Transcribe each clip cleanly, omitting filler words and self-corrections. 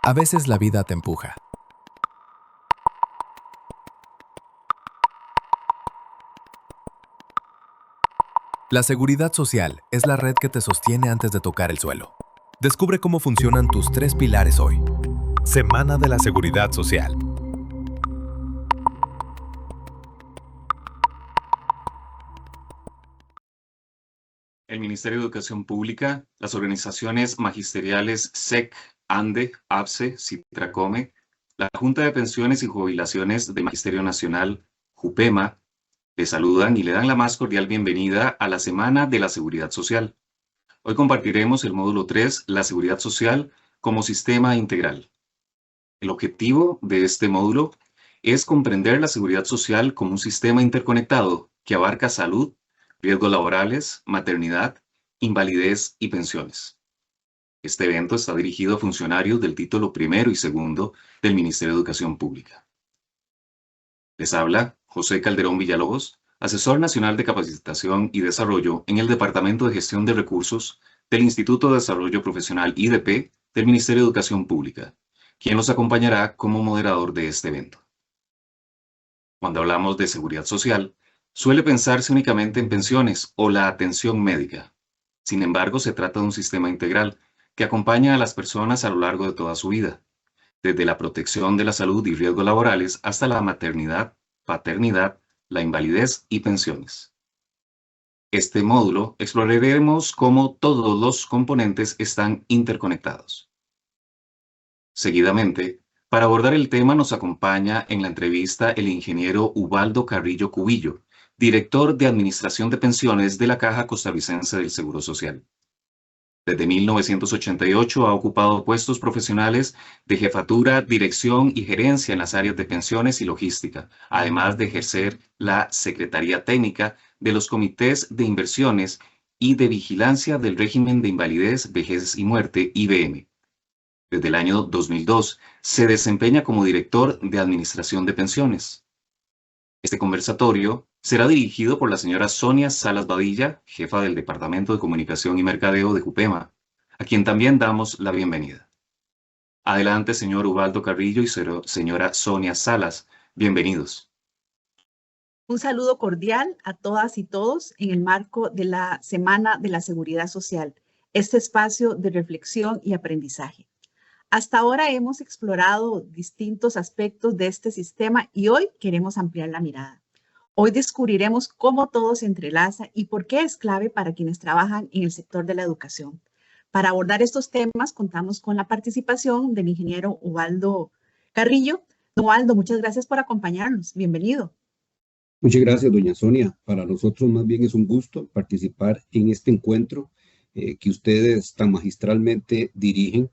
A veces la vida te empuja. La seguridad social es la red que te sostiene antes de tocar el suelo. Descubre cómo funcionan tus 3 pilares hoy. Semana de la Seguridad Social. El Ministerio de Educación Pública, las organizaciones magisteriales SEC, ANDE, APSE, Citracome, la Junta de Pensiones y Jubilaciones del Magisterio Nacional, JUPEMA, le saludan y le dan la más cordial bienvenida a la Semana de la Seguridad Social. Hoy compartiremos el módulo 3, la seguridad social como sistema integral. El objetivo de este módulo es comprender la seguridad social como un sistema interconectado que abarca salud, riesgos laborales, maternidad, invalidez y pensiones. Este evento está dirigido a funcionarios del título primero y segundo del Ministerio de Educación Pública. Les habla José Calderón Villalobos, asesor nacional de capacitación y desarrollo en el Departamento de Gestión de Recursos del Instituto de Desarrollo Profesional IDP del Ministerio de Educación Pública, quien los acompañará como moderador de este evento. Cuando hablamos de seguridad social, suele pensarse únicamente en pensiones o la atención médica. Sin embargo, se trata de un sistema integral que acompaña a las personas a lo largo de toda su vida, desde la protección de la salud y riesgos laborales hasta la maternidad, paternidad, la invalidez y pensiones. Este módulo exploraremos cómo todos los componentes están interconectados. Seguidamente, para abordar el tema nos acompaña en la entrevista el ingeniero Ubaldo Carrillo Cubillo, director de Administración de Pensiones de la Caja Costarricense del Seguro Social. Desde 1988 ha ocupado puestos profesionales de jefatura, dirección y gerencia en las áreas de pensiones y logística, además de ejercer la Secretaría Técnica de los Comités de Inversiones y de Vigilancia del Régimen de Invalidez, Vejez y Muerte, IBM. Desde el año 2002 se desempeña como director de Administración de Pensiones. Este conversatorio será dirigido por la señora Sonia Salas Badilla, jefa del Departamento de Comunicación y Mercadeo de JUPEMA, a quien también damos la bienvenida. Adelante, señor Ubaldo Carrillo y señora Sonia Salas. Bienvenidos. Un saludo cordial a todas y todos en el marco de la Semana de la Seguridad Social, este espacio de reflexión y aprendizaje. Hasta ahora hemos explorado distintos aspectos de este sistema y hoy queremos ampliar la mirada. Hoy descubriremos cómo todo se entrelaza y por qué es clave para quienes trabajan en el sector de la educación. Para abordar estos temas contamos con la participación del ingeniero Ubaldo Carrillo. Don Ubaldo, muchas gracias por acompañarnos. Bienvenido. Muchas gracias, doña Sonia. Para nosotros más bien es un gusto participar en este encuentro que ustedes tan magistralmente dirigen.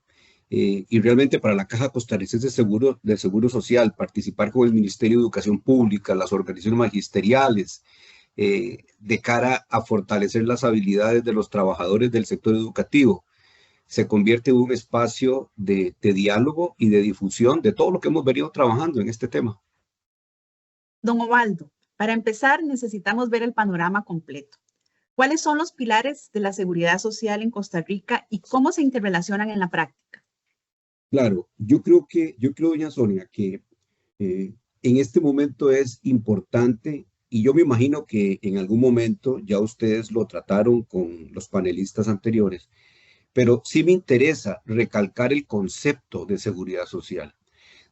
Y realmente para la Caja Costarricense del Seguro Social, participar con el Ministerio de Educación Pública, las organizaciones magisteriales, de cara a fortalecer las habilidades de los trabajadores del sector educativo, se convierte en un espacio de diálogo y de difusión de todo lo que hemos venido trabajando en este tema. Don Ubaldo, para empezar necesitamos ver el panorama completo. ¿Cuáles son los pilares de la seguridad social en Costa Rica y cómo se interrelacionan en la práctica? Claro, yo creo, doña Sonia, que en este momento es importante, y yo me imagino que en algún momento ya ustedes lo trataron con los panelistas anteriores, pero sí me interesa recalcar el concepto de seguridad social.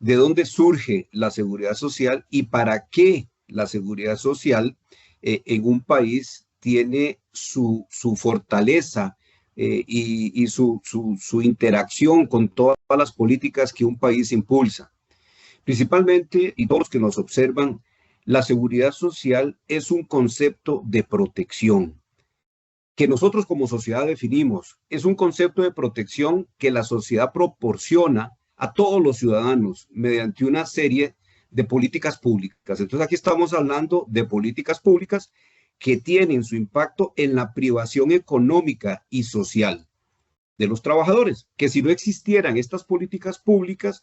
¿De dónde surge la seguridad social y para qué la seguridad social en un país tiene su fortaleza y su interacción con todas las políticas que un país impulsa? Principalmente, y todos los que nos observan, la seguridad social es un concepto de protección que nosotros como sociedad definimos. Es un concepto de protección que la sociedad proporciona a todos los ciudadanos mediante una serie de políticas públicas. Entonces aquí estamos hablando de políticas públicas que tienen su impacto en la privación económica y social de los trabajadores, que si no existieran estas políticas públicas,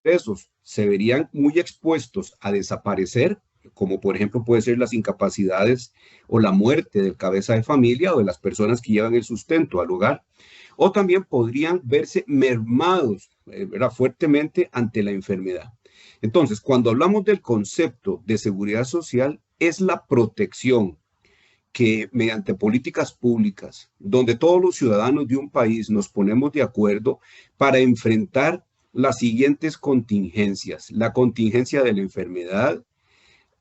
esos se verían muy expuestos a desaparecer como por ejemplo puede ser las incapacidades o la muerte del cabeza de familia o de las personas que llevan el sustento al hogar, o también podrían verse mermados fuertemente ante la enfermedad. Entonces, cuando hablamos del concepto de seguridad social, es la protección que mediante políticas públicas, donde todos los ciudadanos de un país nos ponemos de acuerdo para enfrentar las siguientes contingencias: la contingencia de la enfermedad,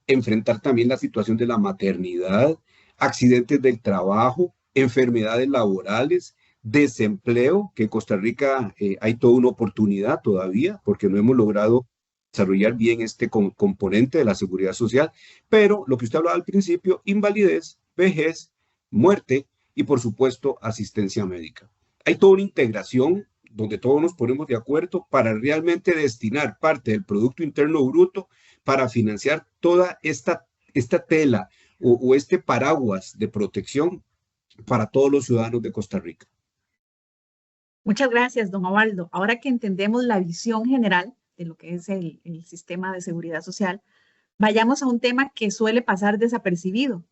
enfrentar también la situación de la maternidad, accidentes del trabajo, enfermedades laborales, desempleo, que en Costa Rica hay toda una oportunidad todavía, porque no hemos logrado desarrollar bien este componente de la seguridad social, pero lo que usted hablaba al principio: invalidez, vejez, muerte y por supuesto asistencia médica. Hay toda una integración donde todos nos ponemos de acuerdo para realmente destinar parte del Producto Interno Bruto para financiar toda esta tela o este paraguas de protección para todos los ciudadanos de Costa Rica. Muchas gracias, don Ubaldo. Ahora que entendemos la visión general de lo que es el sistema de seguridad social, vayamos a un tema que suele pasar desapercibido.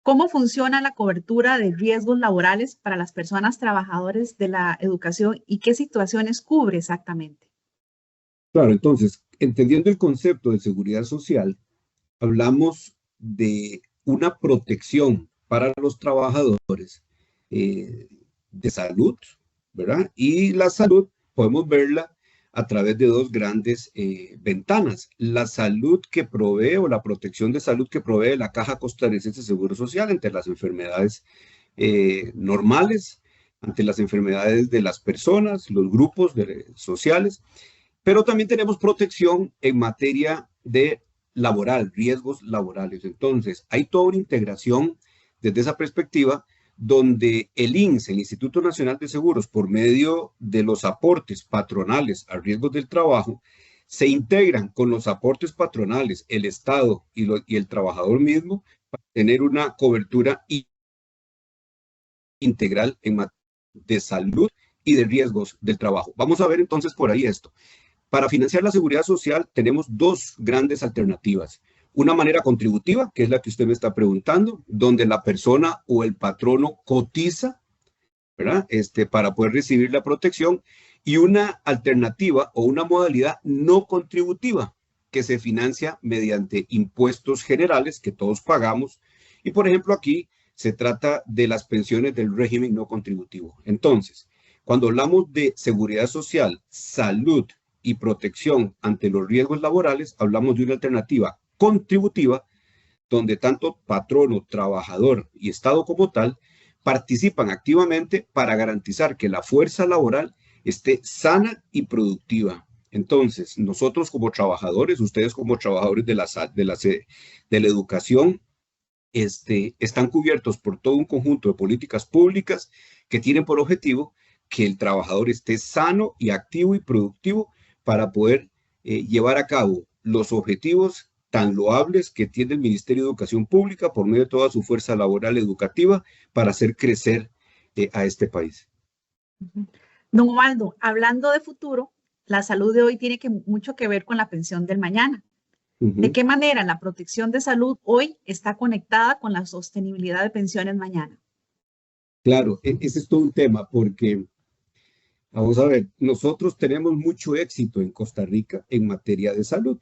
¿Cómo funciona la cobertura de riesgos laborales para las personas trabajadoras de la educación y qué situaciones cubre exactamente? Claro, entonces, entendiendo el concepto de seguridad social, hablamos de una protección para los trabajadores de salud, ¿verdad? Y la salud podemos verla a través de dos grandes ventanas: la salud que provee o la protección de salud que provee la Caja Costarricense de Seguro Social ante las enfermedades normales, ante las enfermedades de las personas, los grupos sociales, pero también tenemos protección en materia de laboral, riesgos laborales. Entonces, hay toda una integración desde esa perspectiva, donde el INSS, el Instituto Nacional de Seguros, por medio de los aportes patronales a riesgos del trabajo, se integran con los aportes patronales, el Estado y el trabajador mismo, para tener una cobertura integral en materia de salud y de riesgos del trabajo. Vamos a ver entonces por ahí esto. Para financiar la seguridad social tenemos dos grandes alternativas: una manera contributiva, que es la que usted me está preguntando, donde la persona o el patrono cotiza, ¿verdad? Para poder recibir la protección, y una alternativa o una modalidad no contributiva, que se financia mediante impuestos generales que todos pagamos. Y por ejemplo, aquí se trata de las pensiones del régimen no contributivo. Entonces, cuando hablamos de seguridad social, salud y protección ante los riesgos laborales, hablamos de una alternativa contributiva, donde tanto patrono, trabajador y Estado como tal participan activamente para garantizar que la fuerza laboral esté sana y productiva. Entonces, nosotros como trabajadores, ustedes como trabajadores de la educación, están cubiertos por todo un conjunto de políticas públicas que tienen por objetivo que el trabajador esté sano y activo y productivo para poder llevar a cabo los objetivos tan loables que tiene el Ministerio de Educación Pública por medio de toda su fuerza laboral educativa para hacer crecer a este país. Don Ubaldo, hablando de futuro, la salud de hoy tiene mucho que ver con la pensión del mañana. ¿De qué manera la protección de salud hoy está conectada con la sostenibilidad de pensiones mañana? Claro, ese es todo un tema, porque vamos a ver, nosotros tenemos mucho éxito en Costa Rica en materia de salud.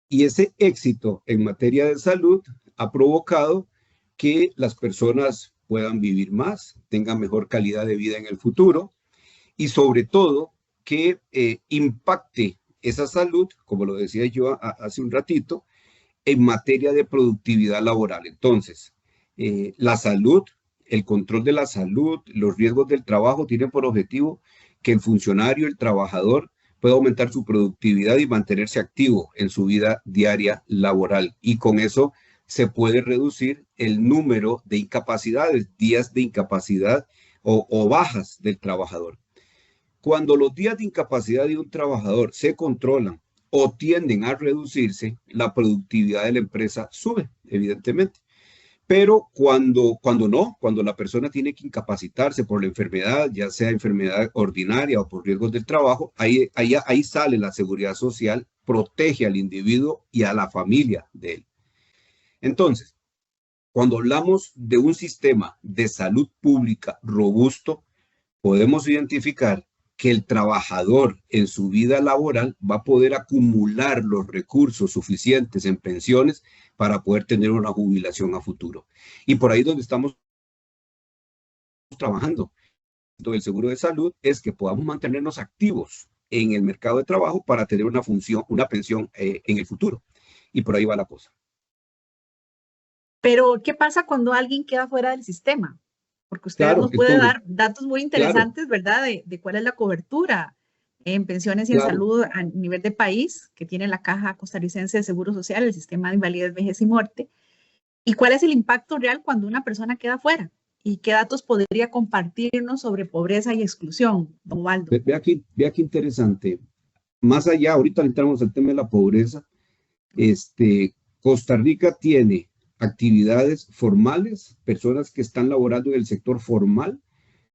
Y ese éxito en materia de salud ha provocado que las personas puedan vivir más, tengan mejor calidad de vida en el futuro, y sobre todo que impacte esa salud, como lo decía yo hace un ratito, en materia de productividad laboral. Entonces, la salud, el control de la salud, los riesgos del trabajo tienen por objetivo que el funcionario, el trabajador, pueda aumentar su productividad y mantenerse activo en su vida diaria laboral. Y con eso se puede reducir el número de incapacidades, días de incapacidad o bajas del trabajador. Cuando los días de incapacidad de un trabajador se controlan o tienden a reducirse, la productividad de la empresa sube, evidentemente. Pero cuando la persona tiene que incapacitarse por la enfermedad, ya sea enfermedad ordinaria o por riesgos del trabajo, ahí sale la seguridad social, protege al individuo y a la familia de él. Entonces, cuando hablamos de un sistema de salud pública robusto, podemos identificar que el trabajador en su vida laboral va a poder acumular los recursos suficientes en pensiones para poder tener una jubilación a futuro. Y por ahí donde estamos trabajando. El seguro de salud es que podamos mantenernos activos en el mercado de trabajo para tener una pensión en el futuro. Y por ahí va la cosa. Pero, ¿qué pasa cuando alguien queda fuera del sistema? Porque usted nos puede dar datos muy interesantes, ¿verdad? De cuál es la cobertura en pensiones y en salud a nivel de país que tiene la Caja Costarricense de Seguro Social, el sistema de invalidez, vejez y muerte. ¿Y cuál es el impacto real cuando una persona queda fuera? ¿Y qué datos podría compartirnos sobre pobreza y exclusión, don Waldo? Vea qué interesante. Más allá, ahorita entramos al tema de la pobreza. Costa Rica tiene actividades formales, personas que están laborando en el sector formal,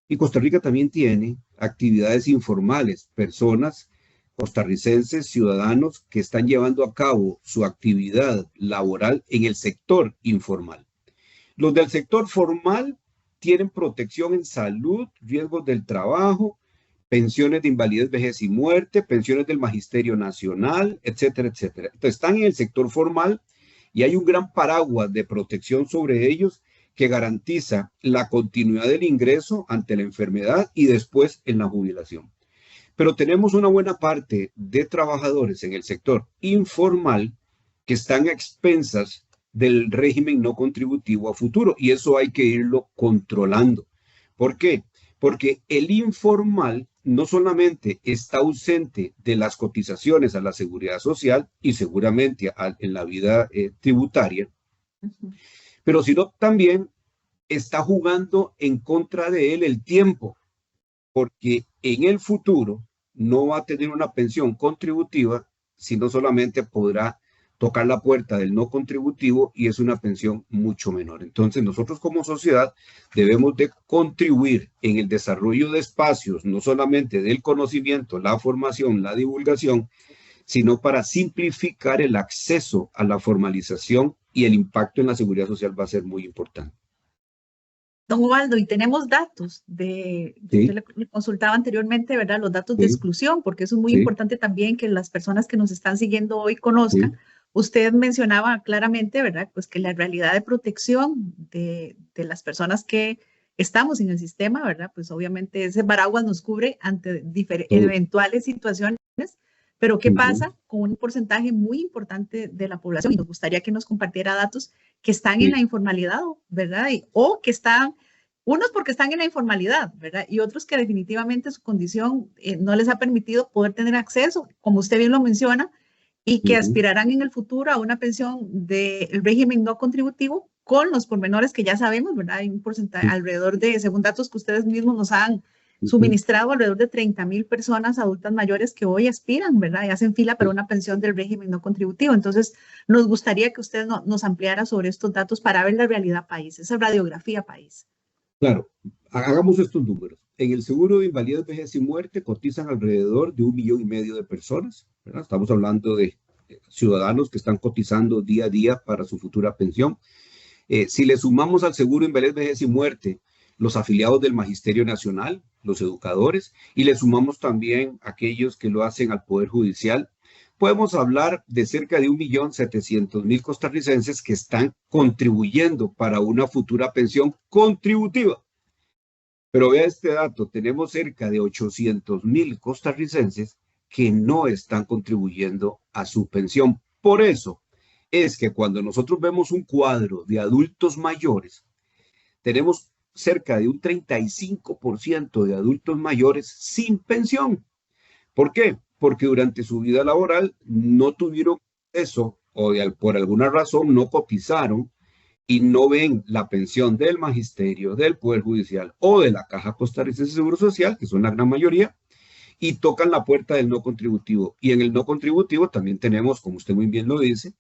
y Costa Rica también tiene actividades informales, personas costarricenses, ciudadanos que están llevando a cabo su actividad laboral en el sector informal. Los del sector formal tienen protección en salud, riesgos del trabajo, pensiones de invalidez, vejez y muerte, pensiones del Magisterio Nacional, etcétera, etcétera. Entonces están en el sector formal y hay un gran paraguas de protección sobre ellos que garantiza la continuidad del ingreso ante la enfermedad y después en la jubilación. Pero tenemos una buena parte de trabajadores en el sector informal que están a expensas del régimen no contributivo a futuro, y eso hay que irlo controlando. ¿Por qué? Porque el informal no solamente está ausente de las cotizaciones a la seguridad social y seguramente en la vida tributaria, pero sino también está jugando en contra de él el tiempo, porque en el futuro no va a tener una pensión contributiva, sino solamente podrá tocar la puerta del no contributivo y es una pensión mucho menor. Entonces nosotros como sociedad debemos de contribuir en el desarrollo de espacios, no solamente del conocimiento, la formación, la divulgación, sino para simplificar el acceso a la formalización, y el impacto en la seguridad social va a ser muy importante. Don Ubaldo, y tenemos datos de, sí. Yo le consultaba anteriormente, ¿verdad? Los datos de exclusión, porque eso es muy importante también que las personas que nos están siguiendo hoy conozcan. Usted mencionaba claramente, ¿verdad? Pues que la realidad de protección de las personas que estamos en el sistema, ¿verdad? Pues obviamente ese paraguas nos cubre ante eventuales situaciones, pero ¿qué pasa con un porcentaje muy importante de la población? Y nos gustaría que nos compartiera datos que están en la informalidad, ¿verdad? O que están, unos porque están en la informalidad, ¿verdad? Y otros que definitivamente su condición no les ha permitido poder tener acceso, como usted bien lo menciona, y que aspirarán en el futuro a una pensión del régimen no contributivo con los pormenores que ya sabemos, ¿verdad? Hay un porcentaje alrededor de, según datos que ustedes mismos nos han suministrado, alrededor de 30,000 personas adultas mayores que hoy aspiran, ¿verdad? Y hacen fila para una pensión del régimen no contributivo. Entonces, nos gustaría que usted nos ampliara sobre estos datos para ver la realidad país, esa radiografía país. Claro, hagamos estos números. En el seguro de invalidez, vejez y muerte cotizan alrededor de 1,5 millones de personas, ¿verdad? Estamos hablando de ciudadanos que están cotizando día a día para su futura pensión. Si le sumamos al seguro de invalidez, vejez y muerte los afiliados del Magisterio Nacional, los educadores, y le sumamos también aquellos que lo hacen al Poder Judicial, podemos hablar de cerca de 1,700,000 costarricenses que están contribuyendo para una futura pensión contributiva. Pero vea este dato, tenemos cerca de 800,000 costarricenses que no están contribuyendo a su pensión. Por eso es que cuando nosotros vemos un cuadro de adultos mayores, tenemos cerca de un 35% de adultos mayores sin pensión. ¿Por qué? Porque durante su vida laboral no tuvieron eso o por alguna razón no cotizaron y no ven la pensión del Magisterio, del Poder Judicial o de la Caja Costarricense de Seguro Social, que son la gran mayoría, y tocan la puerta del no contributivo. Y en el no contributivo también tenemos, como usted muy bien lo dice,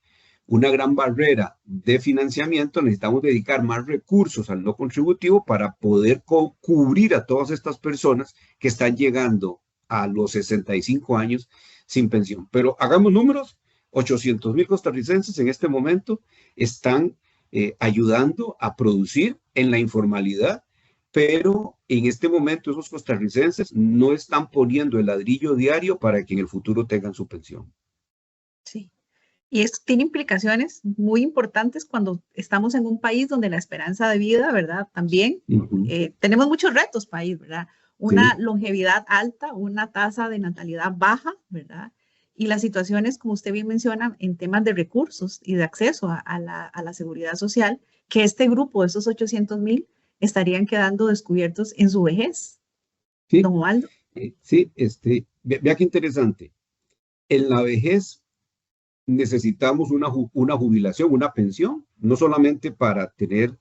una gran barrera de financiamiento, necesitamos dedicar más recursos al no contributivo para poder cubrir a todas estas personas que están llegando a los 65 años sin pensión. Pero hagamos números, 800,000 costarricenses en este momento están ayudando a producir en la informalidad, pero en este momento esos costarricenses no están poniendo el ladrillo diario para que en el futuro tengan su pensión. Sí. Y esto tiene implicaciones muy importantes cuando estamos en un país donde la esperanza de vida, ¿verdad? También tenemos muchos retos país, ¿verdad? Una longevidad alta, una tasa de natalidad baja, ¿verdad? Y las situaciones, como usted bien menciona, en temas de recursos y de acceso a la seguridad social, que este grupo, esos 800,000, estarían quedando descubiertos en su vejez. Sí, Don Waldo. Sí, vea qué interesante. En la vejez necesitamos una jubilación, una pensión, no solamente para tener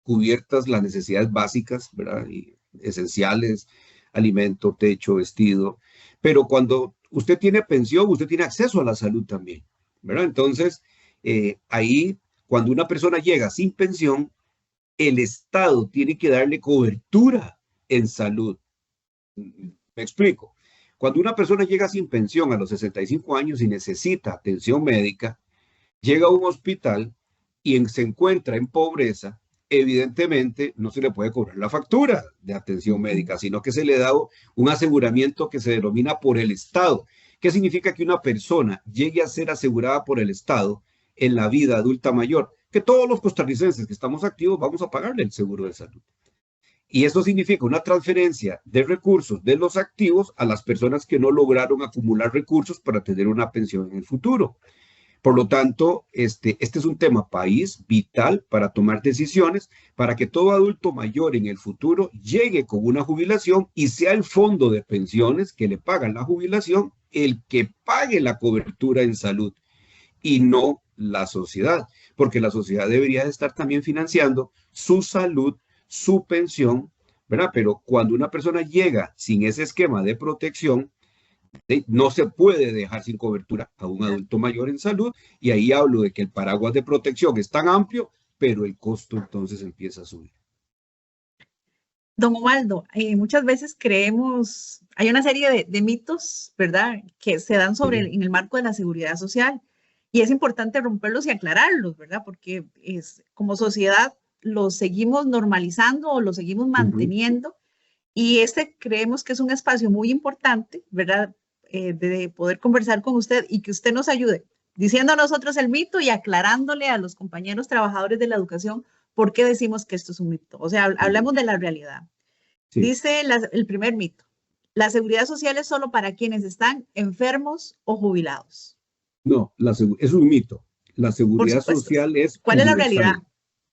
cubiertas las necesidades básicas, ¿verdad? Y esenciales, alimento, techo, vestido, pero cuando usted tiene pensión, usted tiene acceso a la salud también, ¿verdad? Entonces, ahí, cuando una persona llega sin pensión, el Estado tiene que darle cobertura en salud. Me explico. Cuando una persona llega sin pensión a los 65 años y necesita atención médica, llega a un hospital y se encuentra en pobreza, evidentemente no se le puede cobrar la factura de atención médica, sino que se le da un aseguramiento que se denomina por el Estado. ¿Qué significa que una persona llegue a ser asegurada por el Estado en la vida adulta mayor? Que todos los costarricenses que estamos activos vamos a pagarle el seguro de salud. Y eso significa una transferencia de recursos de los activos a las personas que no lograron acumular recursos para tener una pensión en el futuro. Por lo tanto, este es un tema país vital para tomar decisiones, para que todo adulto mayor en el futuro llegue con una jubilación y sea el fondo de pensiones que le pagan la jubilación el que pague la cobertura en salud y no la sociedad, porque la sociedad debería de estar también financiando su salud, su pensión, ¿verdad? Pero cuando una persona llega sin ese esquema de protección, no se puede dejar sin cobertura a un adulto mayor en salud, y ahí hablo de que el paraguas de protección es tan amplio, pero el costo entonces empieza a subir. Don Osvaldo, muchas veces creemos, hay una serie de mitos, ¿verdad?, que se dan en el marco de la seguridad social, y es importante romperlos y aclararlos, ¿verdad?, porque como sociedad los seguimos normalizando o los seguimos manteniendo, y creemos que es un espacio muy importante, ¿verdad?, de poder conversar con usted y que usted nos ayude diciendo a nosotros el mito y aclarándole a los compañeros trabajadores de la educación por qué decimos que esto es un mito. O sea, hablemos de la realidad. Sí. Dice el primer mito: la seguridad social es solo para quienes están enfermos o jubilados. No, es un mito. La seguridad social es ¿Cuál universal. Es la realidad?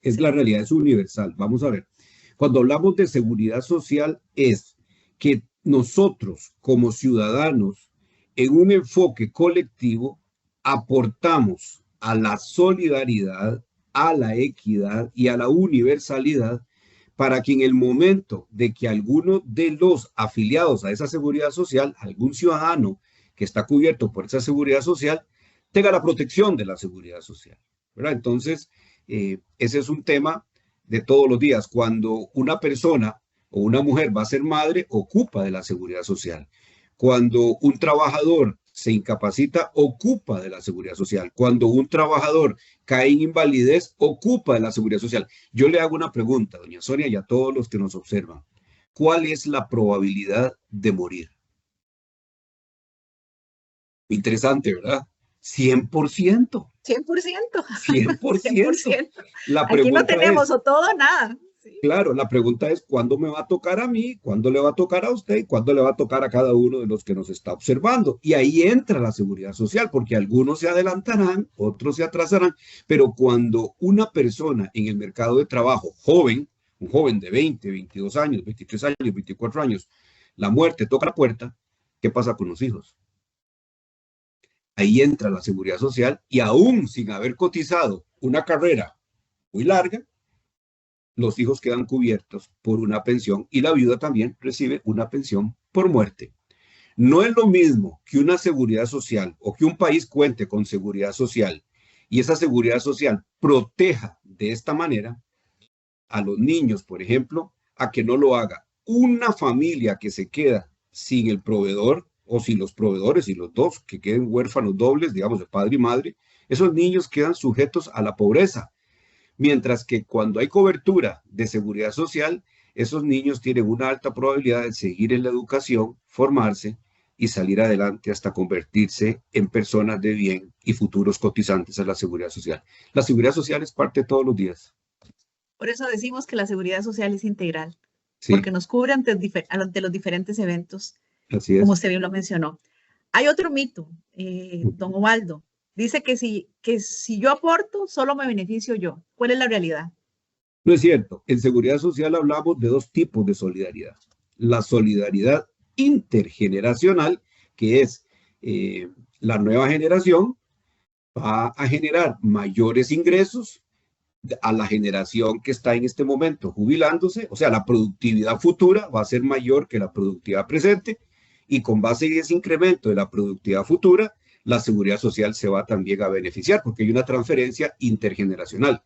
Es la realidad, es universal. Vamos a ver. Cuando hablamos de seguridad social es que nosotros como ciudadanos en un enfoque colectivo aportamos a la solidaridad, a la equidad y a la universalidad para que en el momento de que alguno de los afiliados a esa seguridad social, algún ciudadano que está cubierto por esa seguridad social, tenga la protección de la seguridad social, ¿verdad? Entonces, ese es un tema de todos los días. Cuando una persona o una mujer va a ser madre, ocupa de la seguridad social. Cuando un trabajador se incapacita, ocupa de la seguridad social. Cuando un trabajador cae en invalidez, ocupa de la seguridad social. Yo le hago una pregunta, doña Sonia, y a todos los que nos observan. ¿Cuál es la probabilidad de morir? Interesante, ¿verdad? 100%. 100%. 100%. Aquí no tenemos o todo o nada. Sí. Claro, la pregunta es ¿cuándo me va a tocar a mí? ¿Cuándo le va a tocar a usted? ¿Y cuándo le va a tocar a cada uno de los que nos está observando? Y ahí entra la seguridad social, porque algunos se adelantarán, otros se atrasarán, pero cuando una persona en el mercado de trabajo, joven, un joven de 20, 22 años, 23 años, 24 años, la muerte toca la puerta, ¿qué pasa con los hijos? Ahí entra la seguridad social y aún sin haber cotizado una carrera muy larga, los hijos quedan cubiertos por una pensión y la viuda también recibe una pensión por muerte. No es lo mismo que una seguridad social o que un país cuente con seguridad social y esa seguridad social proteja de esta manera a los niños, por ejemplo, a que no lo haga una familia que se queda sin el proveedor o sin los proveedores y los dos que queden huérfanos dobles, digamos, de padre y madre, esos niños quedan sujetos a la pobreza. Mientras que cuando hay cobertura de seguridad social, esos niños tienen una alta probabilidad de seguir en la educación, formarse y salir adelante hasta convertirse en personas de bien y futuros cotizantes a la seguridad social. La seguridad social es parte de todos los días. Por eso decimos que la seguridad social es integral, Sí, porque nos cubre ante los diferentes eventos, así como es. usted bien lo mencionó. Hay otro mito, don Ovaldo. Dice que si yo aporto, solo me beneficio yo. ¿Cuál es la realidad? No es cierto. En seguridad social hablamos de dos tipos de solidaridad. La solidaridad intergeneracional, que es la nueva generación, va a generar mayores ingresos a la generación que está en este momento jubilándose, o sea, la productividad futura va a ser mayor que la productividad presente, y con base en ese incremento de la productividad futura, la seguridad social se va también a beneficiar, porque hay una transferencia intergeneracional.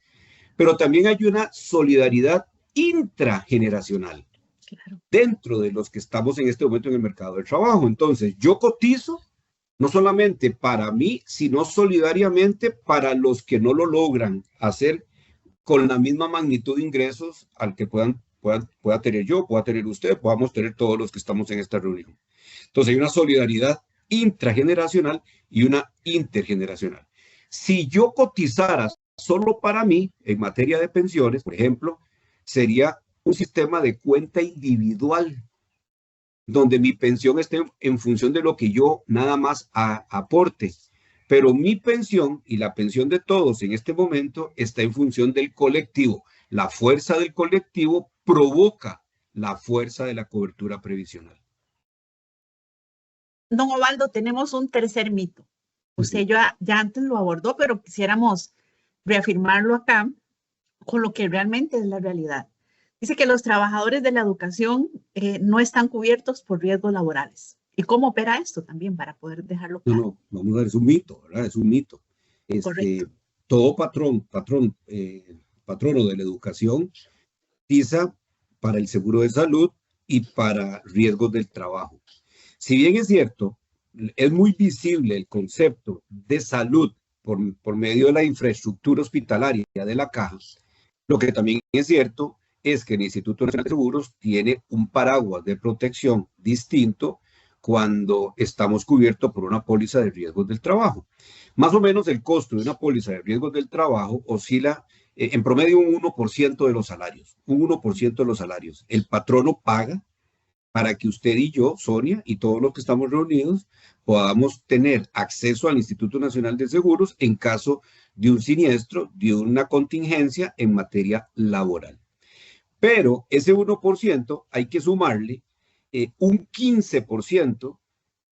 Pero también hay una solidaridad intrageneracional Claro. dentro de los que estamos en este momento en el mercado del trabajo. Entonces, yo cotizo no solamente para mí, sino solidariamente para los que no lo logran hacer con la misma magnitud de ingresos al que pueda tener yo, pueda tener usted, podamos tener todos los que estamos en esta reunión. Entonces hay una solidaridad intrageneracional y una intergeneracional. Si yo cotizara solo para mí en materia de pensiones, por ejemplo, sería un sistema de cuenta individual, donde mi pensión esté en función de lo que yo nada más aporte. Pero mi pensión y la pensión de todos en este momento está en función del colectivo. La fuerza del colectivo provoca la fuerza de la cobertura previsional. Don Ovaldo, tenemos un tercer mito. Usted ya antes lo abordó, pero quisiéramos reafirmarlo acá con lo que realmente es la realidad. Dice que los trabajadores de la educación no están cubiertos por riesgos laborales. ¿Y cómo opera esto también para poder dejarlo claro? No, vamos a ver, es un mito, ¿verdad? Es un mito. Todo patrono de la educación cotiza para el seguro de salud y para riesgos del trabajo. Si bien es cierto, es muy visible el concepto de salud por medio de la infraestructura hospitalaria de la caja, lo que también es cierto es que el Instituto Nacional de Seguros tiene un paraguas de protección distinto cuando estamos cubiertos por una póliza de riesgos del trabajo. Más o menos el costo de una póliza de riesgos del trabajo oscila en promedio un 1% de los salarios, un 1% de los salarios. El patrono paga para que usted y yo, Sonia, y todos los que estamos reunidos, podamos tener acceso al Instituto Nacional de Seguros en caso de un siniestro, de una contingencia en materia laboral. Pero ese 1% hay que sumarle un 15%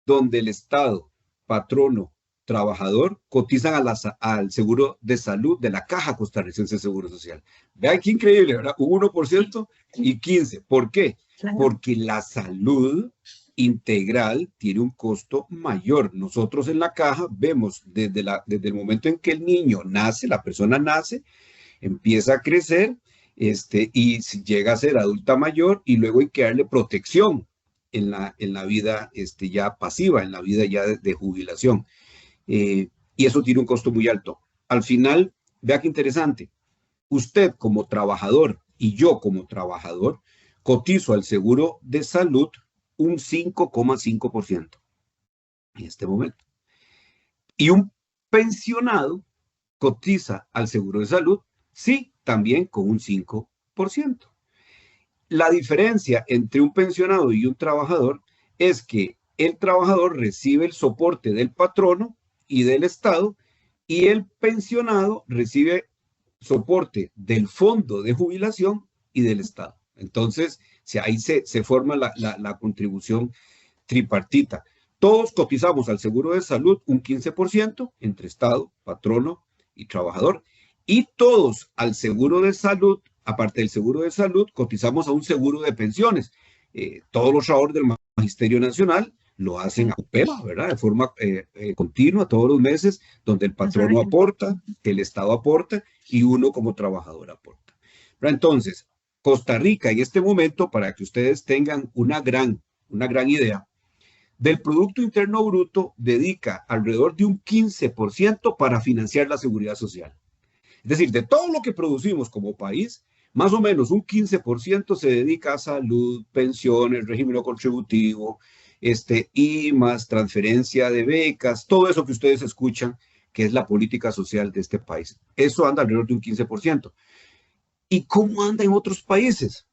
donde el Estado, patrono, trabajador, cotizan al seguro de salud de la Caja Costarricense de Seguro Social. Vean qué increíble, ¿verdad? Un 1% y 15%. ¿Por qué? Claro. Porque la salud integral tiene un costo mayor. Nosotros en la caja vemos desde el momento en que el niño nace, la persona nace, empieza a crecer y llega a ser adulta mayor y luego hay que darle protección en la vida ya pasiva, en la vida ya de jubilación. Y eso tiene un costo muy alto. Al final, vea qué interesante, usted como trabajador y yo como trabajador cotizo al seguro de salud un 5,5% en este momento. Y un pensionado cotiza al seguro de salud, sí, también con un 5%. La diferencia entre un pensionado y un trabajador es que el trabajador recibe el soporte del patrono y del Estado y el pensionado recibe soporte del fondo de jubilación y del Estado. Entonces, ahí se forma la contribución tripartita. Todos cotizamos al seguro de salud un 15% entre Estado, patrono y trabajador, y todos al seguro de salud, aparte del seguro de salud, cotizamos a un seguro de pensiones. Todos los trabajadores del Magisterio Nacional lo hacen a PEMA, ¿verdad? De forma continua, todos los meses, donde el patrono aporta, el Estado aporta y uno como trabajador aporta. ¿Verdad? Entonces, Costa Rica en este momento, para que ustedes tengan una gran idea, del Producto Interno Bruto dedica alrededor de un 15% para financiar la seguridad social. Es decir, de todo lo que producimos como país, más o menos un 15% se dedica a salud, pensiones, régimen no contributivo, y más transferencia de becas, todo eso que ustedes escuchan, que es la política social de este país. Eso anda alrededor de un 15%. ¿Y cómo anda en otros países?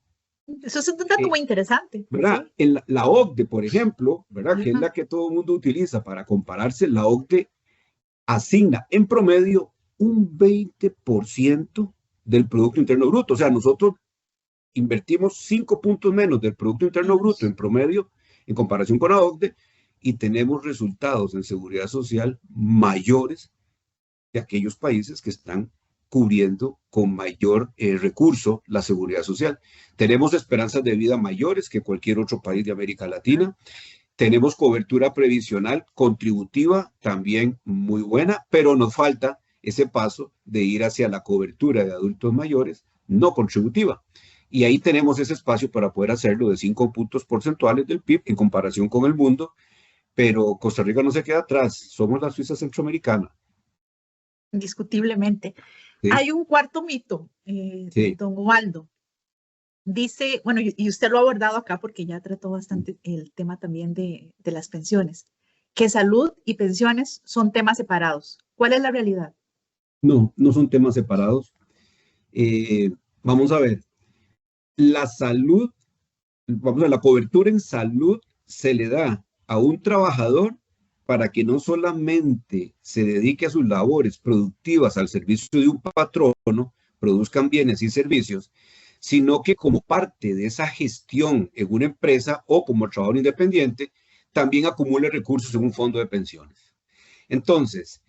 Eso es un dato muy interesante. ¿Verdad? ¿Sí? En la OCDE, por ejemplo, ¿verdad? Que es la que todo el mundo utiliza para compararse, la OCDE asigna en promedio un 20% del Producto Interno Bruto. O sea, nosotros invertimos 5 puntos menos del Producto Interno Bruto en promedio en comparación con la OCDE y tenemos resultados en seguridad social mayores de aquellos países que están cubriendo con mayor recurso la seguridad social. Tenemos esperanzas de vida mayores que cualquier otro país de América Latina. Tenemos cobertura previsional contributiva también muy buena, pero nos falta ese paso de ir hacia la cobertura de adultos mayores no contributiva. Y ahí tenemos ese espacio para poder hacerlo de 5 puntos porcentuales del PIB en comparación con el mundo, pero Costa Rica no se queda atrás, somos la Suiza centroamericana. Indiscutiblemente. Sí. Hay un cuarto mito, sí. don Ubaldo. Dice, bueno, y usted lo ha abordado acá porque ya trató bastante el tema también de las pensiones, que salud y pensiones son temas separados. ¿Cuál es la realidad? No, no son temas separados. Vamos a ver. La salud, vamos a ver, la cobertura en salud se le da a un trabajador para que no solamente se dedique a sus labores productivas al servicio de un patrono, produzcan bienes y servicios, sino que como parte de esa gestión en una empresa o como trabajador independiente, también acumule recursos en un fondo de pensiones. Entonces,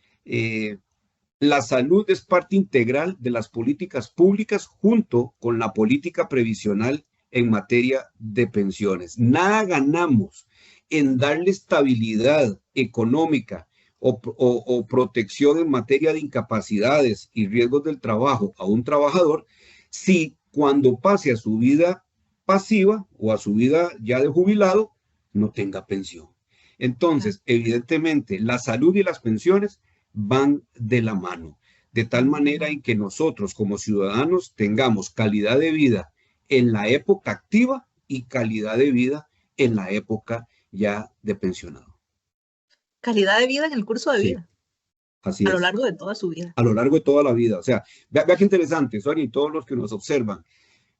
la salud es parte integral de las políticas públicas junto con la política previsional en materia de pensiones. Nada ganamos en darle estabilidad económica o protección en materia de incapacidades y riesgos del trabajo a un trabajador si cuando pase a su vida pasiva o a su vida ya de jubilado no tenga pensión. Entonces, evidentemente, la salud y las pensiones van de la mano, de tal manera en que nosotros como ciudadanos tengamos calidad de vida en la época activa y calidad de vida en la época ya de pensionado. Calidad de vida en el curso de vida. Así a es. lo largo de toda su vida. A lo largo de toda la vida. O sea, vea qué interesante, Sonia, y todos los que nos observan.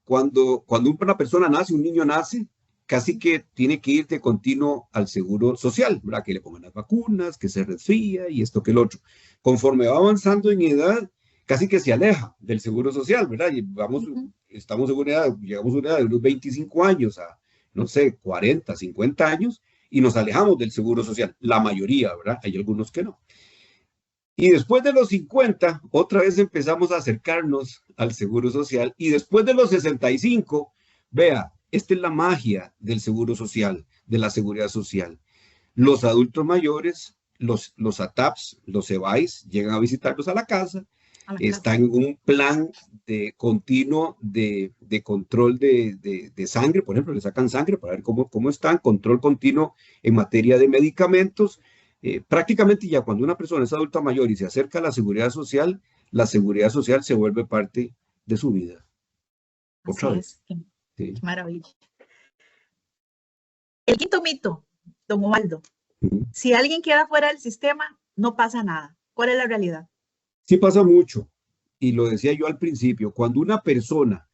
Cuando una persona nace, un niño nace, casi que tiene que ir de continuo al seguro social, ¿verdad? Que le pongan las vacunas, que se resfría y esto que el otro. Conforme va avanzando en edad, casi que se aleja del seguro social, ¿verdad? Y estamos en una edad, llegamos a una edad de unos 25 años a, no sé, 40, 50 años, y nos alejamos del seguro social. La mayoría, ¿verdad? Hay algunos que no. Y después de los 50, otra vez empezamos a acercarnos al seguro social. Y después de los 65, vea, esta es la magia del seguro social, de la seguridad social. Los adultos mayores, los ATAPs, los EBAIS, llegan a visitarlos a la casa, están en un plan de continuo de control de sangre, por ejemplo, le sacan sangre para ver cómo están, control continuo en materia de medicamentos. Prácticamente ya cuando una persona es adulta mayor y se acerca a la seguridad social se vuelve parte de su vida. Otra vez. Qué maravilla. El quinto mito, don Ubaldo. Si alguien queda fuera del sistema, no pasa nada. ¿Cuál es la realidad? Sí pasa mucho. Y lo decía yo al principio, cuando una persona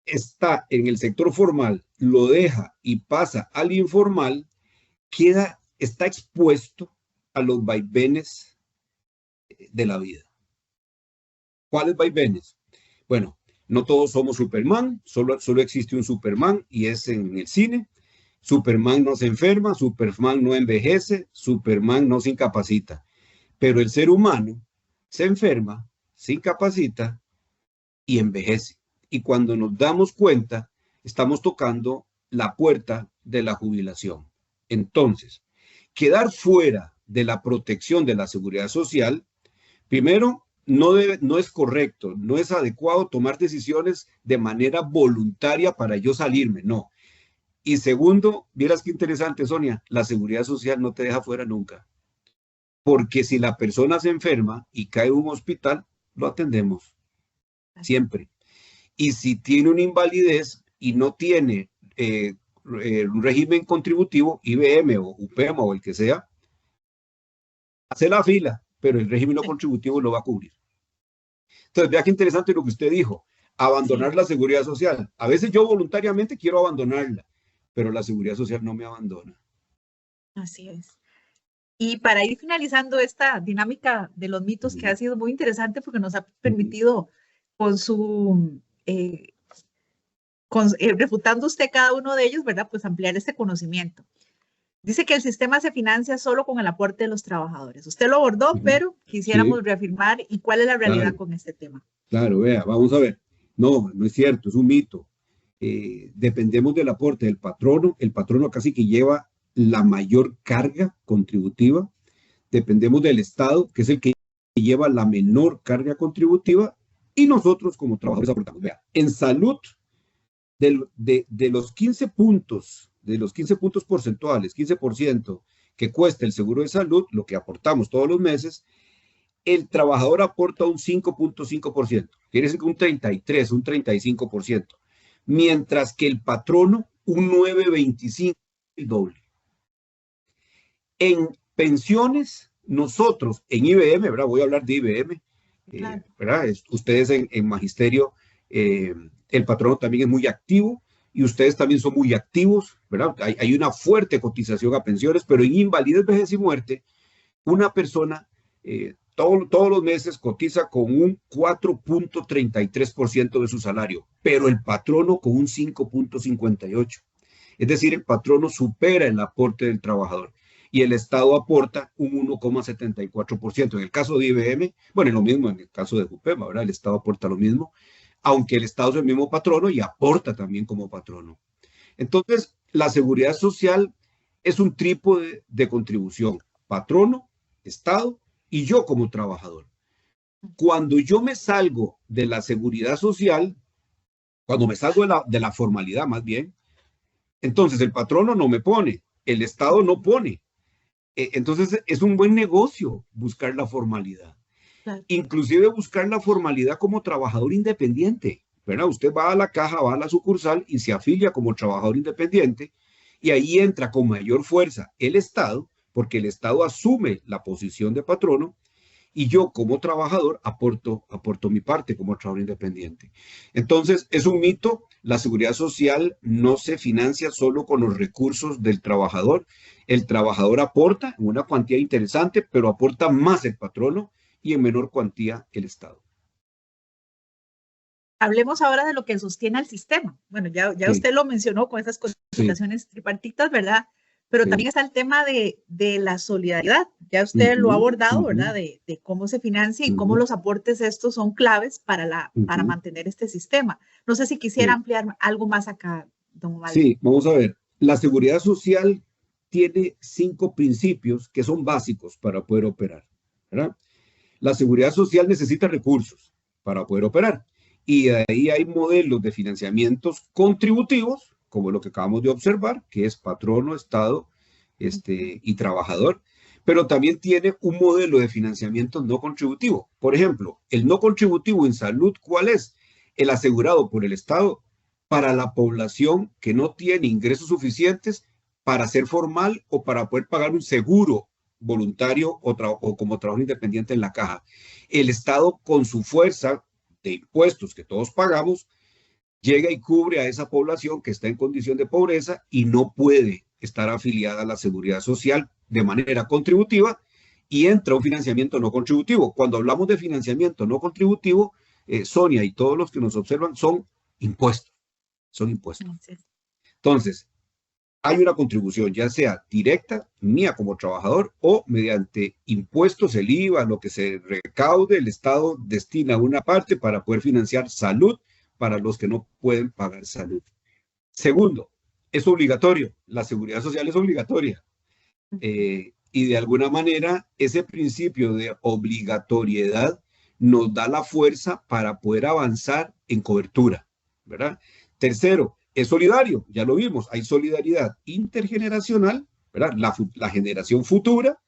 está en el sector formal, lo deja y pasa al informal, está expuesto a los vaivenes de la vida. ¿Cuáles vaivenes? Bueno, no todos somos Superman, solo existe un Superman y es en el cine. Superman no se enferma, Superman no envejece, Superman no se incapacita. Pero el ser humano se enferma, se incapacita y envejece. Y cuando nos damos cuenta, estamos tocando la puerta de la jubilación. Entonces, quedar fuera de la protección de la seguridad social, primero, no es correcto, no es adecuado tomar decisiones de manera voluntaria para yo salirme, no. Y segundo, vieras qué interesante, Sonia, la seguridad social no te deja fuera nunca. Porque si la persona se enferma y cae en un hospital, lo atendemos, siempre. Y si tiene una invalidez y no tiene un régimen contributivo, IBM o UPEMA o el que sea, hace la fila, pero el régimen no contributivo lo va a cubrir. Entonces, vea qué interesante lo que usted dijo, abandonar la seguridad social. A veces yo voluntariamente quiero abandonarla, pero la seguridad social no me abandona. Así es. Y para ir finalizando esta dinámica de los mitos, que ha sido muy interesante porque nos ha permitido refutando usted cada uno de ellos, ¿verdad? Pues ampliar este conocimiento. Dice que el sistema se financia solo con el aporte de los trabajadores. Usted lo abordó, pero quisiéramos reafirmar y cuál es la realidad con este tema. Claro, vea, vamos a ver. No, no es cierto, es un mito. Dependemos del aporte del patrono. El patrono casi que lleva la mayor carga contributiva. Dependemos del Estado, que es el que lleva la menor carga contributiva, y nosotros como trabajadores aportamos. Vea, en salud, de los 15 puntos, porcentuales, 15% que cuesta el seguro de salud, lo que aportamos todos los meses, el trabajador aporta un 5.5%, quiere decir que un 33, un 35%, mientras que el patrono un 9.25%, el doble. En pensiones, nosotros en IBM, ¿verdad? Voy a hablar de IBM, ¿verdad? Ustedes en magisterio, el patrono también es muy activo y ustedes también son muy activos, ¿verdad? Hay una fuerte cotización a pensiones, pero en invalidez, vejez y muerte, una persona todos los meses cotiza con un 4.33% de su salario, pero el patrono con un 5.58%. Es decir, el patrono supera el aporte del trabajador y el Estado aporta un 1.74%. En el caso de IBM, bueno, es lo mismo en el caso de UPEMA, ¿verdad? El Estado aporta lo mismo, aunque el Estado es el mismo patrono y aporta también como patrono. Entonces, la seguridad social es un trípode de contribución, patrono, Estado y yo como trabajador. Cuando yo me salgo de la seguridad social, cuando me salgo de la formalidad más bien, entonces el patrono no me pone, el Estado no pone. Entonces es un buen negocio buscar la formalidad. Claro. Inclusive buscar la formalidad como trabajador independiente, ¿verdad? Usted va a la caja, va a la sucursal y se afilia como trabajador independiente y ahí entra con mayor fuerza el Estado, porque el Estado asume la posición de patrono y yo como trabajador aporto mi parte como trabajador independiente. Entonces, es un mito, la seguridad social no se financia solo con los recursos del trabajador. El trabajador aporta en una cuantía interesante, pero aporta más el patrono y en menor cuantía el Estado. Hablemos ahora de lo que sostiene al sistema. Bueno, ya sí. Usted lo mencionó con esas consultaciones tripartitas, ¿verdad? Pero también está el tema de la solidaridad. Ya usted lo ha abordado, ¿verdad? De cómo se financia y cómo los aportes estos son claves para mantener este sistema. No sé si quisiera ampliar algo más acá, don Omar. Sí, vamos a ver. La seguridad social tiene 5 principios que son básicos para poder operar, ¿verdad? La seguridad social necesita recursos para poder operar. Y ahí hay modelos de financiamientos contributivos, como lo que acabamos de observar, que es patrono, Estado y trabajador, pero también tiene un modelo de financiamiento no contributivo. Por ejemplo, el no contributivo en salud, ¿cuál es? El asegurado por el Estado para la población que no tiene ingresos suficientes para ser formal o para poder pagar un seguro voluntario o como trabajo independiente en la caja. El Estado, con su fuerza de impuestos que todos pagamos, llega y cubre a esa población que está en condición de pobreza y no puede estar afiliada a la seguridad social de manera contributiva y entra un financiamiento no contributivo. Cuando hablamos de financiamiento no contributivo, Sonia y todos los que nos observan, son impuestos. Son impuestos. Entonces, hay una contribución, ya sea directa, mía como trabajador, o mediante impuestos, el IVA, lo que se recaude, el Estado destina una parte para poder financiar salud para los que no pueden pagar salud. Segundo, es obligatorio, la seguridad social es obligatoria. Y de alguna manera ese principio de obligatoriedad nos da la fuerza para poder avanzar en cobertura, ¿verdad? Tercero, es solidario, ya lo vimos, hay solidaridad intergeneracional, ¿verdad? La generación futura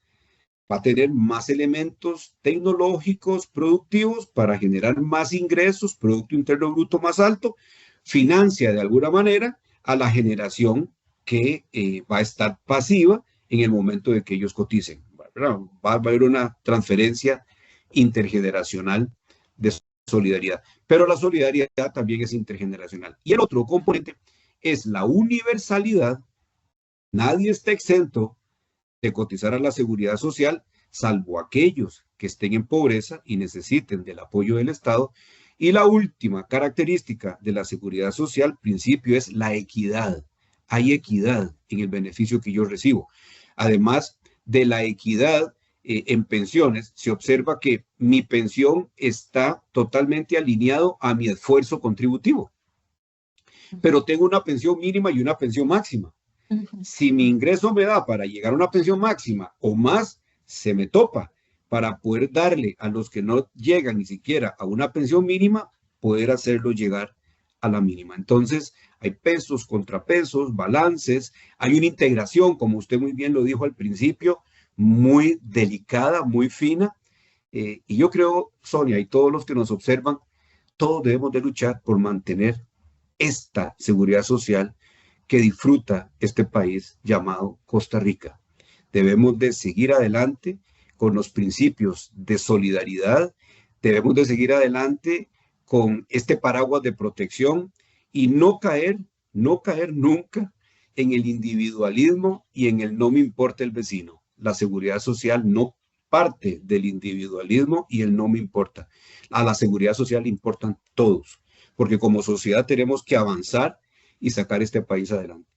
va a tener más elementos tecnológicos productivos para generar más ingresos, Producto Interno Bruto más alto, financia de alguna manera a la generación que va a estar pasiva en el momento de que ellos coticen, ¿verdad? Va a haber una transferencia intergeneracional de solidaridad, pero la solidaridad también es intergeneracional. Y el otro componente es la universalidad. Nadie está exento de cotizar a la seguridad social, salvo aquellos que estén en pobreza y necesiten del apoyo del Estado. Y la última característica de la seguridad social, principio, es la equidad. Hay equidad en el beneficio que yo recibo. Además de la equidad en pensiones, se observa que mi pensión está totalmente alineado a mi esfuerzo contributivo. Pero tengo una pensión mínima y una pensión máxima. Si mi ingreso me da para llegar a una pensión máxima o más, se me topa para poder darle a los que no llegan ni siquiera a una pensión mínima, poder hacerlo llegar a la mínima. Entonces, hay pesos, contrapesos, balances, hay una integración, como usted muy bien lo dijo al principio, muy delicada, muy fina. Y yo creo, Sonia, y todos los que nos observan, todos debemos de luchar por mantener esta seguridad social que disfruta este país llamado Costa Rica. Debemos de seguir adelante con los principios de solidaridad, debemos de seguir adelante con este paraguas de protección y no caer nunca en el individualismo y en el no me importa el vecino. La seguridad social no parte del individualismo y el no me importa. A la seguridad social le importan todos, porque como sociedad tenemos que avanzar y sacar este país adelante.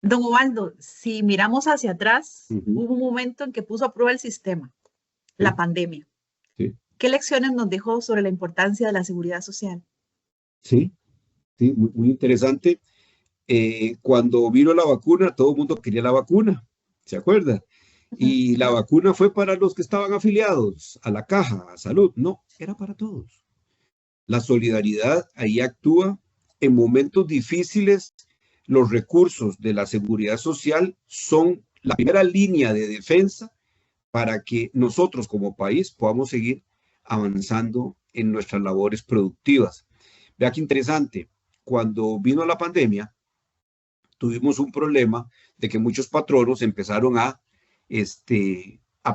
Don Ubaldo, si miramos hacia atrás, hubo un momento en que puso a prueba el sistema, la pandemia. ¿Qué lecciones nos dejó sobre la importancia de la seguridad social? Sí, muy interesante. Cuando vino la vacuna, todo el mundo quería la vacuna, ¿se acuerda? Y la vacuna fue para los que estaban afiliados a la caja, a salud. No, era para todos. La solidaridad ahí actúa. En momentos difíciles, los recursos de la seguridad social son la primera línea de defensa para que nosotros como país podamos seguir avanzando en nuestras labores productivas. Vea qué interesante, cuando vino la pandemia, tuvimos un problema de que muchos patronos empezaron a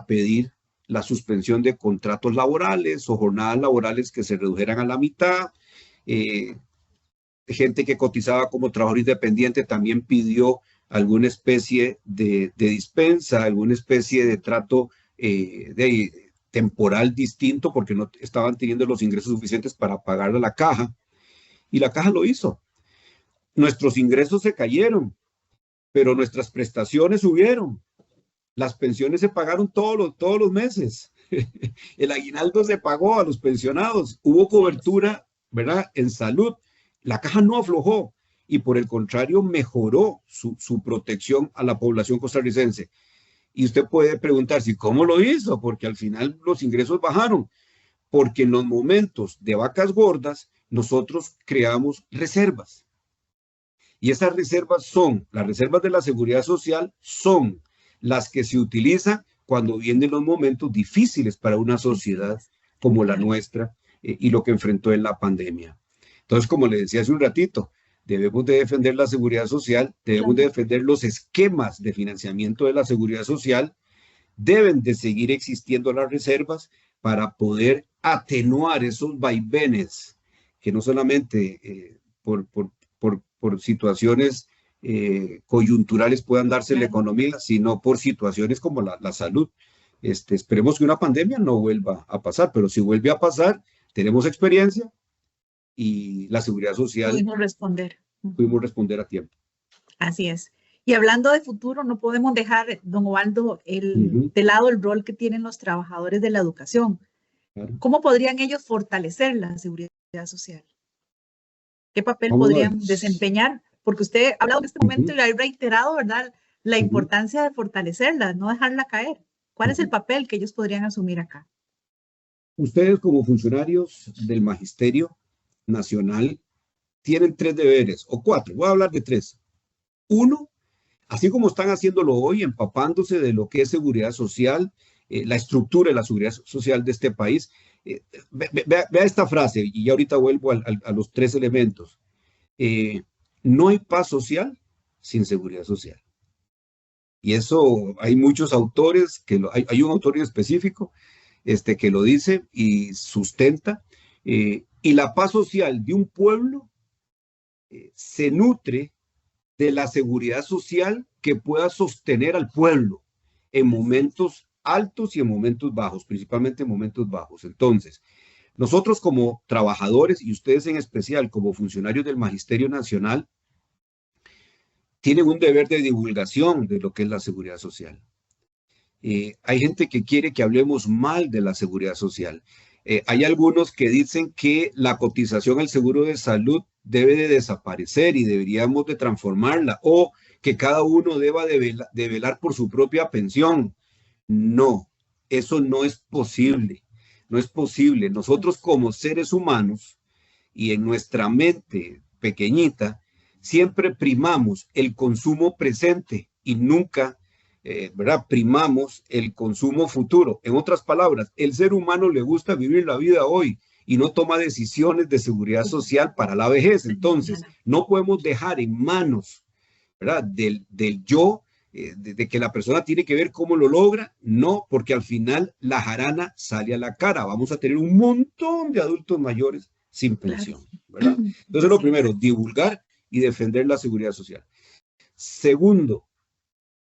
pedir la suspensión de contratos laborales o jornadas laborales que se redujeran a la mitad. Gente que cotizaba como trabajador independiente también pidió alguna especie de dispensa, alguna especie de trato temporal distinto porque no estaban teniendo los ingresos suficientes para pagarle a la caja. Y la caja lo hizo. Nuestros ingresos se cayeron, pero nuestras prestaciones subieron. Las pensiones se pagaron todos los meses. El aguinaldo se pagó a los pensionados. Hubo cobertura, ¿verdad?, en salud. La caja no aflojó y por el contrario mejoró su protección a la población costarricense. Y usted puede preguntarse, ¿cómo lo hizo? Porque al final los ingresos bajaron. Porque en los momentos de vacas gordas, nosotros creamos reservas. Y esas reservas las reservas de la seguridad social son las que se utilizan cuando vienen los momentos difíciles para una sociedad como la nuestra y lo que enfrentó en la pandemia. Entonces, como le decía hace un ratito, debemos de defender la seguridad social, debemos de defender los esquemas de financiamiento de la seguridad social, deben de seguir existiendo las reservas para poder atenuar esos vaivenes que no solamente por situaciones coyunturales puedan darse en la economía, sino por situaciones como la salud. Esperemos que una pandemia no vuelva a pasar, pero si vuelve a pasar, tenemos experiencia y la seguridad social pudimos responder a tiempo. Así es. Y hablando de futuro, no podemos dejar, don Ubaldo, de lado el rol que tienen los trabajadores de la educación. Claro. ¿Cómo podrían ellos fortalecer la seguridad social? ¿Qué papel podrían desempeñar porque usted ha hablado en este momento y lo ha reiterado, ¿verdad? La importancia de fortalecerla, no dejarla caer. ¿Cuál es el papel que ellos podrían asumir acá? Ustedes como funcionarios del Magisterio Nacional tienen 3 deberes, o 4, voy a hablar de 3. 1, así como están haciéndolo hoy, empapándose de lo que es seguridad social, la estructura de la seguridad social de este país. Vea esta frase, y ya ahorita vuelvo a los 3 elementos. No hay paz social sin seguridad social. Y eso hay muchos autores, hay un autor específico que lo dice y sustenta. Y la paz social de un pueblo se nutre de la seguridad social que pueda sostener al pueblo en momentos altos y en momentos bajos, principalmente en momentos bajos. Entonces, nosotros como trabajadores y ustedes en especial como funcionarios del Magisterio Nacional tienen un deber de divulgación de lo que es la seguridad social. Hay gente que quiere que hablemos mal de la seguridad social. Hay algunos que dicen que la cotización al seguro de salud debe de desaparecer y deberíamos de transformarla, o que cada uno deba de velar por su propia pensión. No, eso no es posible. No es posible. Nosotros como seres humanos y en nuestra mente pequeñita, siempre primamos el consumo presente y nunca ¿verdad? Primamos el consumo futuro. En otras palabras, el ser humano le gusta vivir la vida hoy y no toma decisiones de seguridad social para la vejez. Entonces, no podemos dejar en manos, ¿verdad? Del yo, de que la persona tiene que ver cómo lo logra. No, porque al final la jarana sale a la cara. Vamos a tener un montón de adultos mayores sin pensión, ¿verdad? Entonces, lo primero, divulgar y defender la seguridad social. Segundo,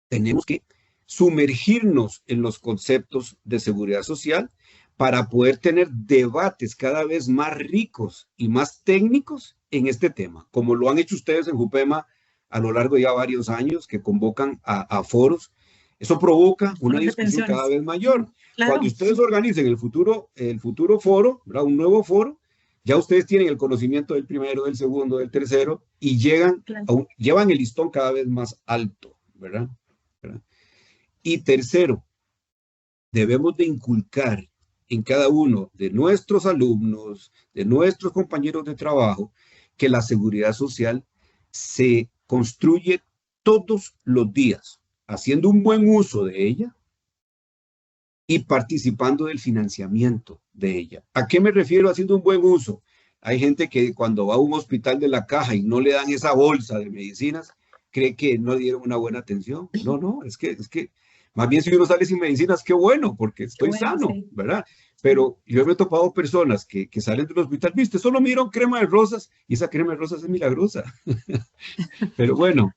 tenemos que sumergirnos en los conceptos de seguridad social para poder tener debates cada vez más ricos y más técnicos en este tema, como lo han hecho ustedes en JUPEMA a lo largo de ya varios años, que convocan a foros. Eso provoca una discusión cada vez mayor. Claro. Cuando ustedes organicen el futuro foro, ¿verdad? Un nuevo foro, ya ustedes tienen el conocimiento del primero, del segundo, del tercero, y llevan el listón cada vez más alto, ¿verdad? Y tercero, debemos de inculcar en cada uno de nuestros alumnos, de nuestros compañeros de trabajo, que la seguridad social se construye todos los días, haciendo un buen uso de ella y participando del financiamiento de ella. ¿A qué me refiero haciendo un buen uso? Hay gente que cuando va a un hospital de la Caja y no le dan esa bolsa de medicinas, cree que no dieron una buena atención. No, es que más bien si uno sale sin medicinas, qué bueno, porque estoy sano, sí, ¿verdad? Pero yo me he topado personas que salen del hospital, viste, solo me dieron crema de rosas, y esa crema de rosas es milagrosa. Pero bueno,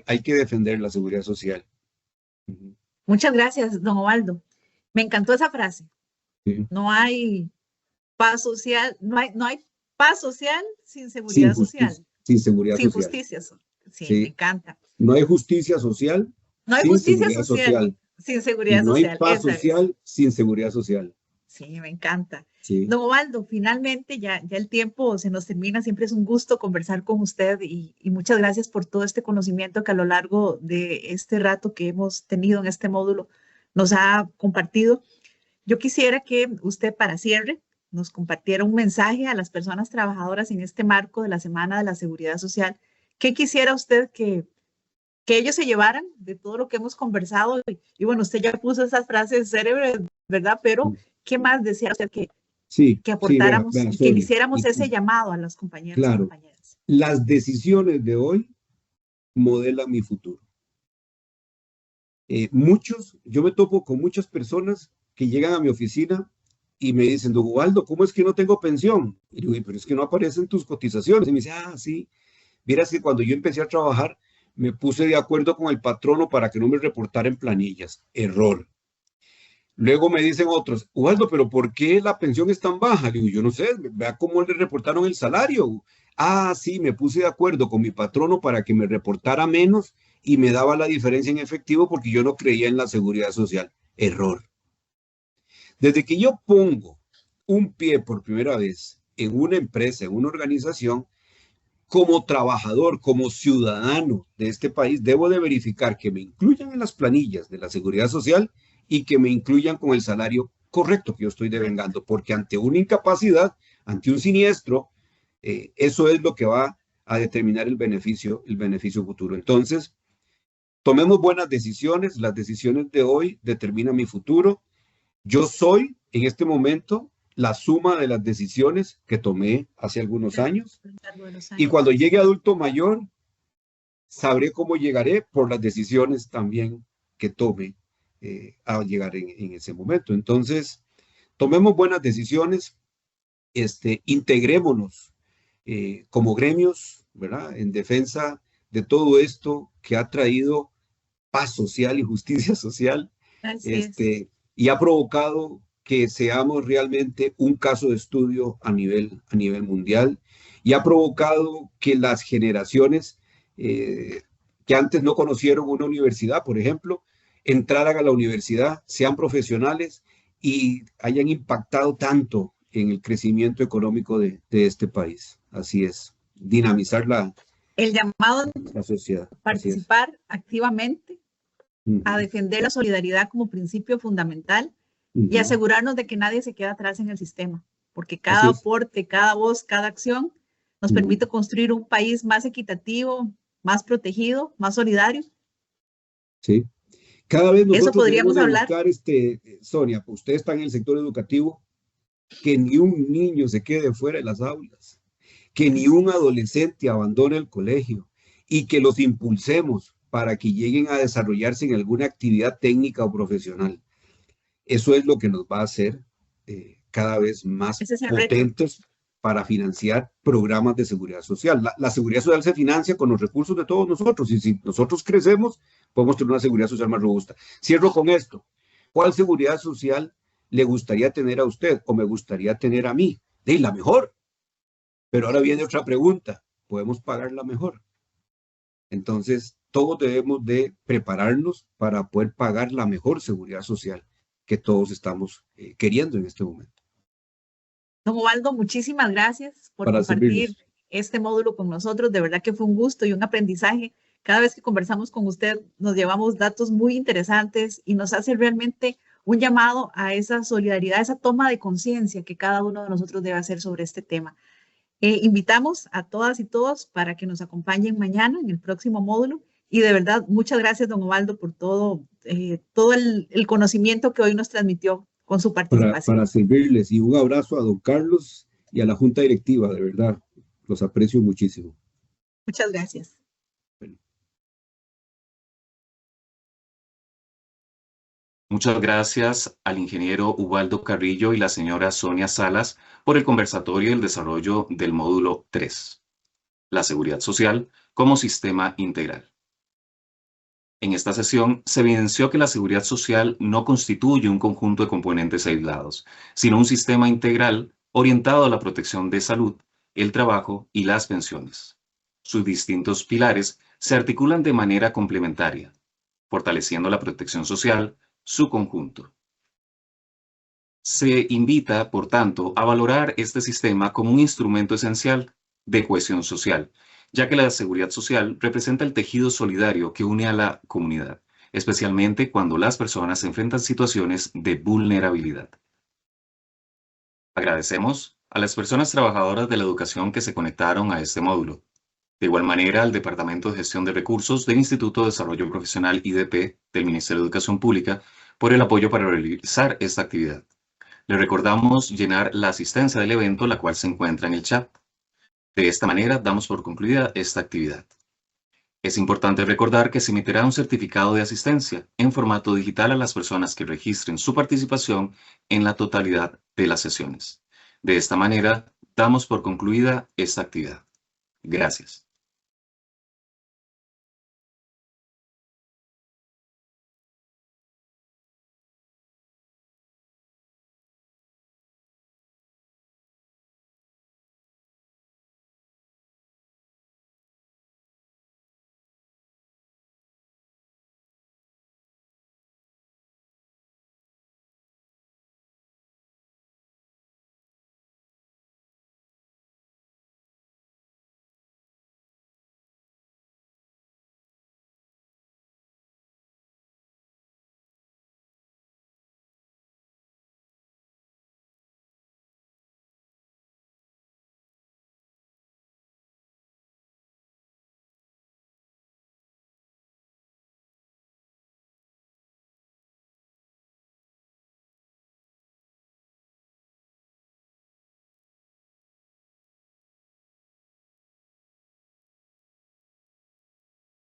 hay que defender la seguridad social. Muchas gracias, don Ovaldo. Me encantó esa frase. Sí. No hay paz social, no hay paz social sin seguridad social. Sin seguridad sin social. Justicia. Sí, me encanta. No hay justicia social. No hay justicia social sin seguridad social. No hay paz social sin seguridad social. Sí, me encanta. Sí. Don Ovaldo, finalmente ya el tiempo se nos termina. Siempre es un gusto conversar con usted y muchas gracias por todo este conocimiento que a lo largo de este rato que hemos tenido en este módulo nos ha compartido. Yo quisiera que usted, para cierre, nos compartiera un mensaje a las personas trabajadoras en este marco de la Semana de la Seguridad Social. ¿Qué quisiera usted que ellos se llevaran de todo lo que hemos conversado? Y bueno, usted ya puso esas frases célebres, ¿verdad? Pero, ¿qué más desea usted que aportáramos, que le hiciéramos ese llamado a los compañeros y compañeras? Las decisiones de hoy modelan mi futuro. Yo me topo con muchas personas que llegan a mi oficina y me dicen, don Ubaldo, ¿cómo es que no tengo pensión? Y digo, pero es que no aparecen tus cotizaciones. Y me dice, sí, vieras que cuando yo empecé a trabajar, me puse de acuerdo con el patrono para que no me reportara en planillas. Error. Luego me dicen otros, Ubaldo, pero ¿por qué la pensión es tan baja? Le digo, yo no sé, vea cómo le reportaron el salario. Sí, me puse de acuerdo con mi patrono para que me reportara menos y me daba la diferencia en efectivo porque yo no creía en la seguridad social. Error. Desde que yo pongo un pie por primera vez en una empresa, en una organización, como trabajador, como ciudadano de este país, debo de verificar que me incluyan en las planillas de la Seguridad Social y que me incluyan con el salario correcto que yo estoy devengando, porque ante una incapacidad, ante un siniestro, eso es lo que va a determinar el beneficio futuro. Entonces, tomemos buenas decisiones. Las decisiones de hoy determinan mi futuro. Yo soy, en este momento, la suma de las decisiones que tomé hace algunos años. Y cuando llegue adulto mayor, sabré cómo llegaré por las decisiones también que tome a llegar en ese momento. Entonces, tomemos buenas decisiones, integrémonos como gremios, ¿verdad? En defensa de todo esto que ha traído paz social y justicia social, y ha provocado que seamos realmente un caso de estudio a nivel mundial, y ha provocado que las generaciones que antes no conocieron una universidad, por ejemplo, entraran a la universidad, sean profesionales y hayan impactado tanto en el crecimiento económico de este país. Así es, dinamizar el llamado la sociedad. Participar activamente, a defender la solidaridad como principio fundamental y asegurarnos de que nadie se quede atrás en el sistema, porque cada aporte, cada voz, cada acción nos permite construir un país más equitativo, más protegido, más solidario. Sí. Cada vez nosotros eso podríamos debemos hablar. Buscar, Sonia, pues usted está en el sector educativo, que ni un niño se quede fuera de las aulas, que ni un adolescente abandone el colegio y que los impulsemos para que lleguen a desarrollarse en alguna actividad técnica o profesional. Eso es lo que nos va a hacer cada vez más potentes para financiar programas de seguridad social. La seguridad social se financia con los recursos de todos nosotros, y si nosotros crecemos, podemos tener una seguridad social más robusta. Cierro con esto. ¿Cuál seguridad social le gustaría tener a usted o me gustaría tener a mí? La mejor. Pero ahora viene otra pregunta. ¿Podemos pagarla mejor? Entonces, todos debemos de prepararnos para poder pagar la mejor seguridad social que todos estamos queriendo en este momento. Don Ubaldo, muchísimas gracias por compartir este módulo con nosotros. De verdad que fue un gusto y un aprendizaje. Cada vez que conversamos con usted nos llevamos datos muy interesantes y nos hace realmente un llamado a esa solidaridad, esa toma de conciencia que cada uno de nosotros debe hacer sobre este tema. Invitamos a todas y todos para que nos acompañen mañana en el próximo módulo. Y de verdad, muchas gracias, don Ubaldo, por todo el conocimiento que hoy nos transmitió con su participación. Para servirles, y un abrazo a don Carlos y a la Junta Directiva, de verdad, los aprecio muchísimo. Muchas gracias. Muchas gracias al ingeniero Ubaldo Carrillo y la señora Sonia Salas por el conversatorio y el desarrollo del módulo 3, la seguridad social como sistema integral. En esta sesión se evidenció que la seguridad social no constituye un conjunto de componentes aislados, sino un sistema integral orientado a la protección de salud, el trabajo y las pensiones. Sus distintos pilares se articulan de manera complementaria, fortaleciendo la protección social, su conjunto. Se invita, por tanto, a valorar este sistema como un instrumento esencial de cohesión social, ya que la seguridad social representa el tejido solidario que une a la comunidad, especialmente cuando las personas enfrentan situaciones de vulnerabilidad. Agradecemos a las personas trabajadoras de la educación que se conectaron a este módulo. De igual manera, al Departamento de Gestión de Recursos del Instituto de Desarrollo Profesional IDP del Ministerio de Educación Pública por el apoyo para realizar esta actividad. Le recordamos llenar la asistencia del evento, la cual se encuentra en el chat. De esta manera, damos por concluida esta actividad. Es importante recordar que se emitirá un certificado de asistencia en formato digital a las personas que registren su participación en la totalidad de las sesiones. De esta manera, damos por concluida esta actividad. Gracias.